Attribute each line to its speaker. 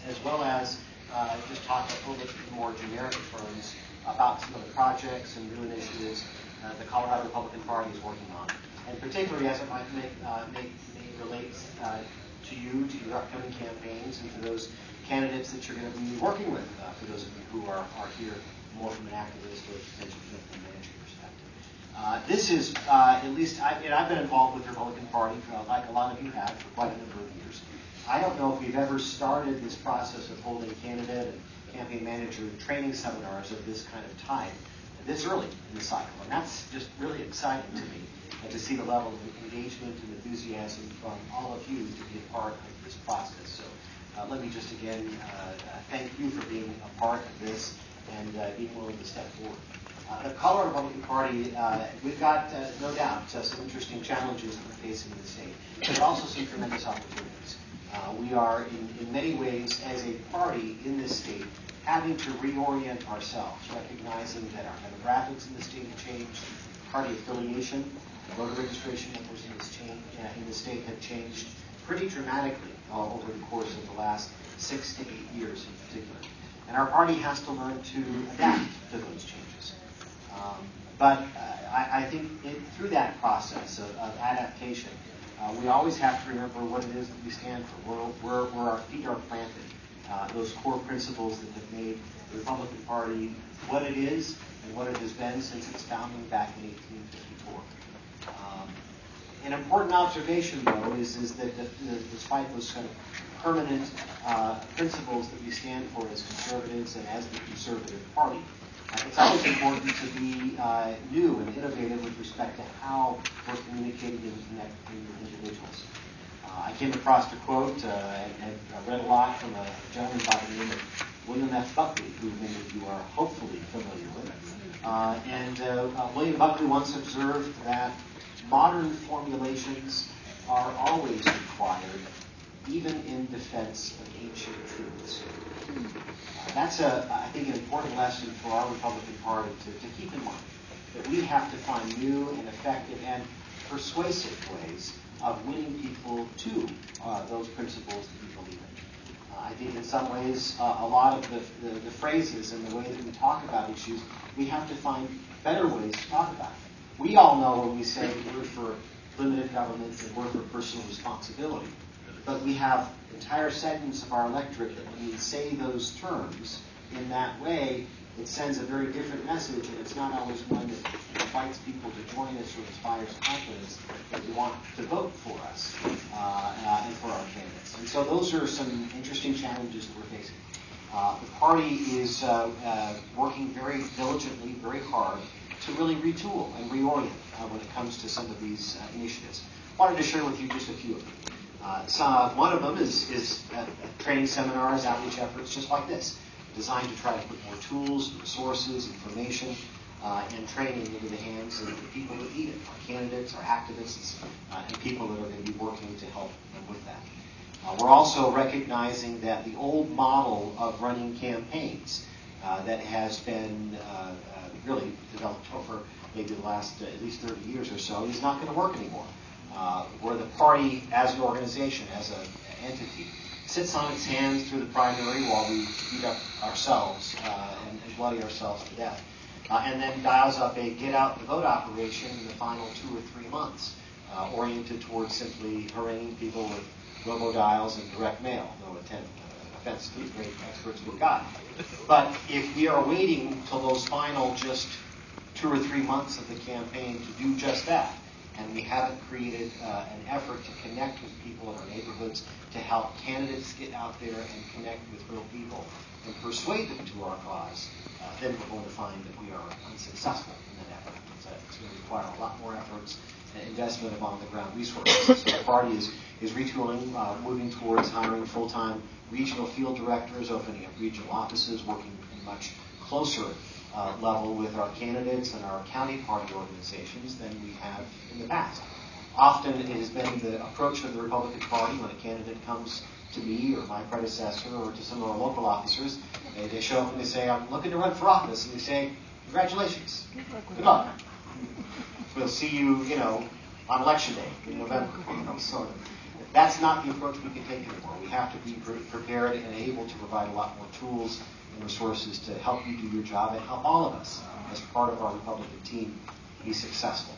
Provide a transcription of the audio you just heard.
Speaker 1: as well as just talk a little bit more generic terms about some of the projects and new initiatives the Colorado Republican Party is working on, and particularly as it might may relate to you, to your upcoming campaigns, and to those candidates that you're going to be working with, for those of you who are here more from an activist or potential campaign manager perspective. This is, at least I've been involved with the Republican Party, like a lot of you have, for quite a number of years. I don't know if we've ever started this process of holding candidate and campaign manager training seminars of this kind of type this early in the cycle. And that's just really exciting to me, to see the level of engagement and enthusiasm from all of you to be a part of this process. So let me just again thank you for being a part of this and being willing to step forward. The Colorado Republican Party, we've got, no doubt, some interesting challenges that we're facing in the state, but also some tremendous opportunities. We are, in many ways, as a party in this state, having to reorient ourselves, recognizing that our demographics in the state have changed, party affiliation, voter registration numbers in the state have changed pretty dramatically over the course of the last 6 to 8 years in particular. And our party has to learn to adapt to those changes. But I think through that process of adaptation, we always have to remember what it is that we stand for, where our feet are planted, those core principles that have made the Republican Party what it is and what it has been since its founding back in 1854. An important observation, though, is that despite those kind of permanent principles that we stand for as conservatives and as the conservative party, it's always important to be new and innovative with respect to how we're communicating and connecting with individuals. I came across a quote and read a lot from a gentleman by the name of William F. Buckley, who many of you are hopefully familiar with. William Buckley once observed that modern formulations are always required, even in defense of ancient truths. That's, I think, an important lesson for our Republican Party to keep in mind, that we have to find new and effective and persuasive ways of winning people to those principles that we believe in. I think in some ways, a lot of the phrases and the way that we talk about issues, we have to find better ways to talk about it. We all know when we say we're for limited government and we're for personal responsibility, but we have entire segments of our electorate that when we say those terms in that way, it sends a very different message, and it's not always one that invites people to join us or inspires confidence that we want to vote for us and for our candidates. And so those are some interesting challenges that we're facing. The party is working very diligently, very hard to really retool and reorient when it comes to some of these initiatives. I wanted to share with you just a few of them. One of them is training seminars, outreach efforts just like this, designed to try to put more tools, resources, information, and training into the hands of the people that need it, our candidates, our activists, and people that are going to be working to help them with that. We're also recognizing that the old model of running campaigns that has been really developed over maybe the last at least 30 years or so is not going to work anymore. Where the party as an organization, as an entity, sits on its hands through the primary while we beat up ourselves and bloody ourselves to death, and then dials up a get-out-the-vote operation in the final 2 or 3 months, oriented towards simply haranguing people with robo-dials and direct mail, no offense to the great experts we've got. But if we are waiting till those final just 2 or 3 months of the campaign to do just that, and we haven't created an effort to connect with people in our neighborhoods, to help candidates get out there and connect with real people and persuade them to our cause, then we're going to find that we are unsuccessful in that effort. It's going to require a lot more efforts and investment of on-the-ground resources. So the party is retooling, moving towards hiring full-time regional field directors, opening up regional offices, working in much closer level with our candidates and our county party organizations than we have in the past. Often it has been the approach of the Republican Party when a candidate comes to me or my predecessor or to some of our local officers. They show up and they say, "I'm looking to run for office." And we say, "Congratulations. Good luck. We'll see you, on election day in November." So that's not the approach we can take anymore. We have to be prepared and able to provide a lot more tools and resources to help you do your job and help all of us as part of our Republican team be successful.